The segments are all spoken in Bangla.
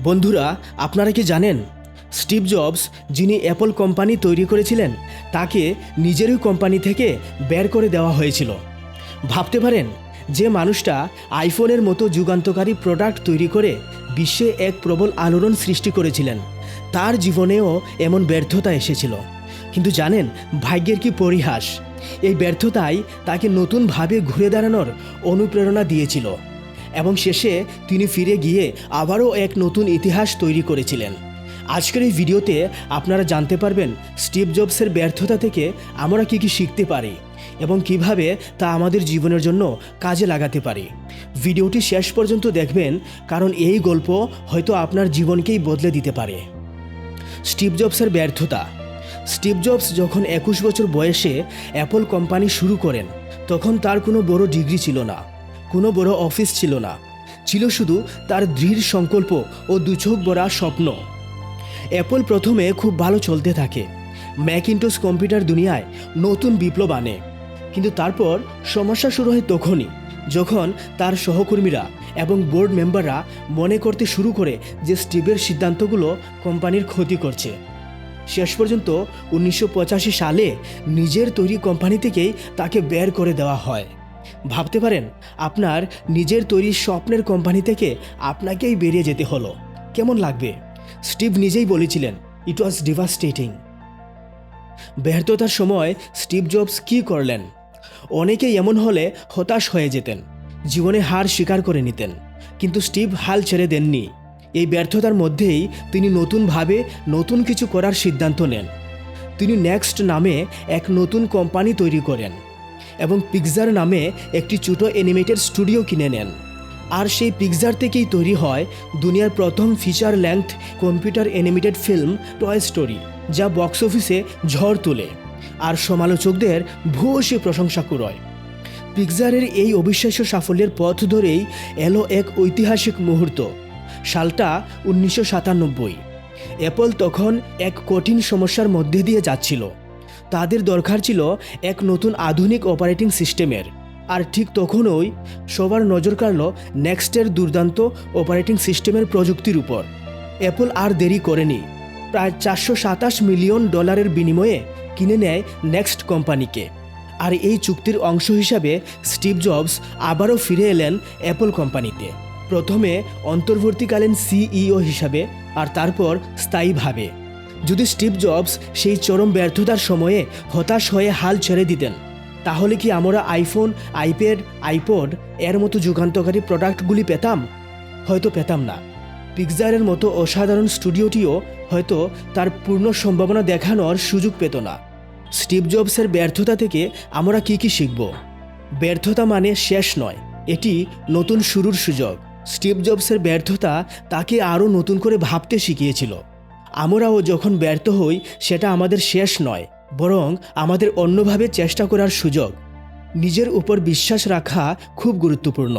বন্ধুরা, আপনারা কি জানেন স্টিভ জবস যিনি অ্যাপল কোম্পানি তৈরি করেছিলেন তাকে নিজেরই কোম্পানি থেকে বের করে দেওয়া হয়েছিল। ভাবতে পারেন, যে মানুষটা আইফোনের মতো যুগান্তকারী প্রোডাক্ট তৈরি করে বিশ্বে এক প্রবল আলোড়ন সৃষ্টি করেছিলেন, তার জীবনেও এমন ব্যর্থতা এসেছিল। কিন্তু জানেন ভাগ্যের কি পরিহাস, এই ব্যর্থতাই তাকে নতুনভাবে ঘুরে দাঁড়ানোর অনুপ্রেরণা দিয়েছিল এবং শেষে তিনি ফিরে গিয়ে আবারও এক নতুন ইতিহাস তৈরি করেছিলেন। আজকের এই ভিডিওতে আপনারা জানতে পারবেন স্টিভ জবসের ব্যর্থতা থেকে আমরা কি শিখতে পারি এবং কিভাবে তা আমাদের জীবনের জন্য কাজে লাগাতে পারি। ভিডিওটি শেষ পর্যন্ত দেখবেন, কারণ এই গল্প হয়তো আপনার জীবনকেই বদলে দিতে পারে। স্টিভ জবসের ব্যর্থতা। স্টিভ জবস যখন 21 বছর বয়সে অ্যাপল কোম্পানি শুরু করেন, তখন তার কোনো বড় ডিগ্রি ছিল না, কোনো বড় অফিস ছিল না, ছিল শুধু তার দৃঢ় সংকল্প ও দুচোখ ভরা স্বপ্ন। অ্যাপল প্রথমে খুব ভালো চলতে থাকে, ম্যাকিন্টশ কম্পিউটার দুনিয়ায় নতুন বিপ্লব আনে। কিন্তু তারপর সমস্যা শুরু হয় তখনই, যখন তার সহকর্মীরা এবং বোর্ড মেম্বাররা মনে করতে শুরু করে যে স্টিভের সিদ্ধান্তগুলো কোম্পানির ক্ষতি করছে। শেষ পর্যন্ত 1985 সালে নিজের তৈরি কোম্পানি থেকেই তাকে বের করে দেওয়া হয়। ভাবতে পারেন, আপনার নিজের তৈরি স্বপ্নের কোম্পানি থেকে আপনাকেই বেরিয়ে যেতে হলো, কেমন লাগবে? স্টিভ নিজেই বলেছিলেন, ইট ওয়াজ ডিভাস্টেটিং। ব্যর্থতার সময় স্টিভ জবস কী করলেন? অনেকেই এমন হলে হতাশ হয়ে যেতেন, জীবনে হার স্বীকার করে নিতেন, কিন্তু স্টিভ হাল ছেড়ে দেননি। এই ব্যর্থতার মধ্যেই তিনি নতুনভাবে নতুন কিছু করার সিদ্ধান্ত নেন। তিনি নেক্সট নামে এক নতুন কোম্পানি তৈরি করেন এবং পিক্সার নামে একটি ছোট অ্যানিমেটেড স্টুডিও কিনে নেন। আর সেই পিক্সার থেকেই তৈরি হয় দুনিয়ার প্রথম feature length computer animated film toy story, যা বক্স অফিসে ঝড় তোলে আর সমালোচকদের ভূয়সী প্রশংসা কুড়ায়। পিক্সারের এই অবিশ্বাস্য সাফল্যের পথ ধরেই এলো এক ঐতিহাসিক মুহূর্ত। সালটা 1997। অ্যাপল তখন এক কঠিন সমস্যার মধ্যে দিয়ে যাচ্ছিল। তাদের দরকার ছিল এক নতুন আধুনিক অপারেটিং সিস্টেমের। আর ঠিক তখনই সবার নজর কাড়ল নেক্সটের দুর্দান্ত অপারেটিং সিস্টেমের প্রযুক্তির উপর। অ্যাপল আর দেরি করেনি, প্রায় $427 মিলিয়ন বিনিময়ে কিনে নেয় নেক্সট কোম্পানিকে। আর এই চুক্তির অংশ হিসাবে স্টিভ জবস আবারও ফিরে এলেন অ্যাপল কোম্পানিতে, প্রথমে অন্তর্বর্তীকালীন সিইও হিসাবে আর তারপর স্থায়ীভাবে। যদি স্টিভ জবস সেই চরম ব্যর্থতার সময়ে হতাশ হয়ে হাল ছেড়ে দিতেন, তাহলে কি আমরা আইফোন, আইপ্যাড, আইপড এর মতো যুগান্তকারী প্রোডাক্টগুলি পেতাম? হয়তো পেতাম না। পিক্সারের মতো অসাধারণ স্টুডিওটিও হয়তো তার পূর্ণ সম্ভাবনা দেখানোর সুযোগ পেত না। স্টিভ জবসের ব্যর্থতা থেকে আমরা কি শিখব? ব্যর্থতা মানে শেষ নয়, এটি নতুন শুরুর সুযোগ। স্টিভ জবসের ব্যর্থতা তাকে আরও নতুন করে ভাবতে শিখিয়েছিল। আমরাও যখন ব্যর্থ হই, সেটা আমাদের শেষ নয়, বরং আমাদের অন্যভাবে চেষ্টা করার সুযোগ। নিজের উপর বিশ্বাস রাখা খুব গুরুত্বপূর্ণ।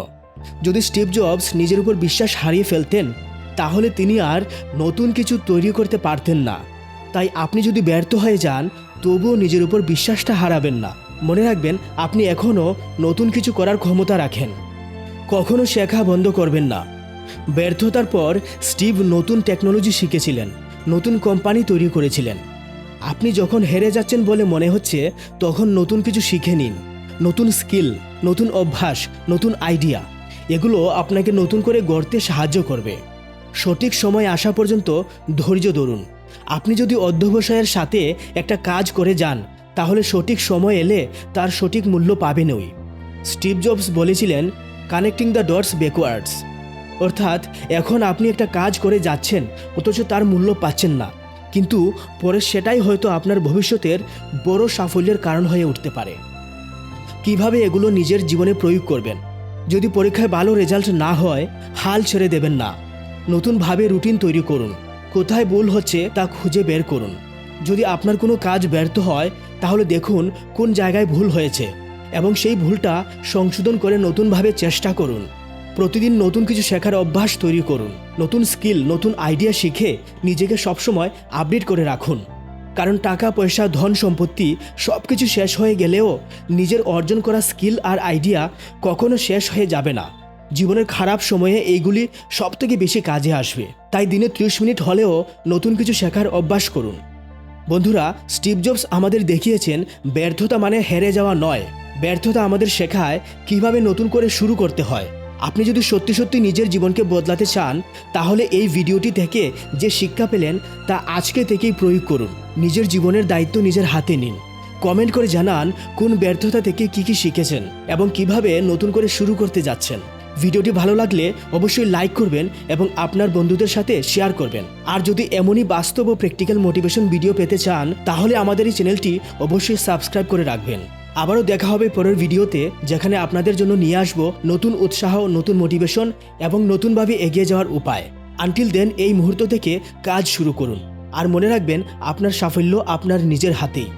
যদি স্টিভ জবস নিজের উপর বিশ্বাস হারিয়ে ফেলতেন, তাহলে তিনি আর নতুন কিছু তৈরি করতে পারতেন না। তাই আপনি যদি ব্যর্থ হয়ে যান, তবুও নিজের উপর বিশ্বাসটা হারাবেন না। মনে রাখবেন, আপনি এখনও নতুন কিছু করার ক্ষমতা রাখেন। কখনো শেখা বন্ধ করবেন না। ব্যর্থতার পর স্টিভ নতুন টেকনোলজি শিখেছিলেন, নতুন কোম্পানি তৈরি করেছিলেন। আপনি যখন হেরে যাচ্ছেন বলে মনে হচ্ছে, তখন নতুন কিছু শিখে নিন। নতুন স্কিল, নতুন অভ্যাস, নতুন আইডিয়া, এগুলো আপনাকে নতুন করে গড়তে সাহায্য করবে। সঠিক সময় আসা পর্যন্ত ধৈর্য ধরুন। আপনি যদি অধ্যবসায়ের সাথে একটা কাজ করে যান, তাহলে সঠিক সময় এলে তার সঠিক মূল্য পাবেনই। স্টিভ জবস বলেছিলেন, কানেক্টিং দ্য ডটস ব্যাকওয়ার্ডস। অর্থাৎ এখন আপনি একটা কাজ করে যাচ্ছেন, অথচ তার মূল্য পাচ্ছেন না, কিন্তু পরে সেটাই হয়তো আপনার ভবিষ্যতের বড় সাফল্যের কারণ হয়ে উঠতে পারে। কিভাবে এগুলো নিজের জীবনে প্রয়োগ করবেন? যদি পরীক্ষায় ভালো রেজাল্ট না হয়, হাল ছেড়ে দেবেন না। নতুনভাবে রুটিন তৈরি করুন। কোথায় ভুল হচ্ছে তা খুঁজে বের করুন। যদি আপনার কোনো কাজ ব্যর্থ হয়, তাহলে দেখুন কোন জায়গায় ভুল হয়েছে এবং সেই ভুলটা সংশোধন করে নতুনভাবে চেষ্টা করুন। প্রতিদিন নতুন কিছু শেখার অভ্যাস তৈরি করুন। নতুন স্কিল, নতুন আইডিয়া শিখে নিজেকে সবসময় আপডেট করে রাখুন। কারণ টাকা পয়সা, ধন সম্পত্তি সব কিছু শেষ হয়ে গেলেও নিজের অর্জন করা স্কিল আর আইডিয়া কখনো শেষ হয়ে যাবে না। জীবনের খারাপ সময়ে এইগুলি সবথেকে বেশি কাজে আসবে। তাই দিনে 30 মিনিট হলেও নতুন কিছু শেখার অভ্যাস করুন। বন্ধুরা, স্টিভ জবস আমাদের দেখিয়েছেন ব্যর্থতা মানে হেরে যাওয়া নয়, ব্যর্থতা আমাদের শেখায় কিভাবে নতুন করে শুরু করতে হয়। আপনি যদি সত্যি সত্যি নিজের জীবনকে বদলাতে চান, তাহলে এই ভিডিওটি থেকে যে শিক্ষা পেলেন তা আজকে থেকেই প্রয়োগ করুন। নিজের জীবনের দায়িত্ব নিজের হাতে নিন। কমেন্ট করে জানান কোন ব্যর্থতা থেকে কি শিখেছেন এবং কিভাবে নতুন করে শুরু করতে যাচ্ছেন। ভিডিওটি ভালো লাগলে অবশ্যই লাইক করবেন এবং আপনার বন্ধুদের সাথে শেয়ার করবেন। আর যদি এমনই বাস্তব ও প্র্যাকটিক্যাল মোটিভেশন ভিডিও পেতে চান, তাহলে আমাদের এই চ্যানেলটি অবশ্যই সাবস্ক্রাইব করে রাখবেন। আবারও দেখা হবে পরের ভিডিওতে, যেখানে আপনাদের জন্য নিয়ে আসব নতুন উৎসাহ, নতুন মোটিভেশন এবং নতুনভাবে এগিয়ে যাওয়ার উপায়। আনটিল দেন, এই মুহূর্ত থেকে কাজ শুরু করুন। আর মনে রাখবেন, আপনার সাফল্য আপনার নিজের হাতেই।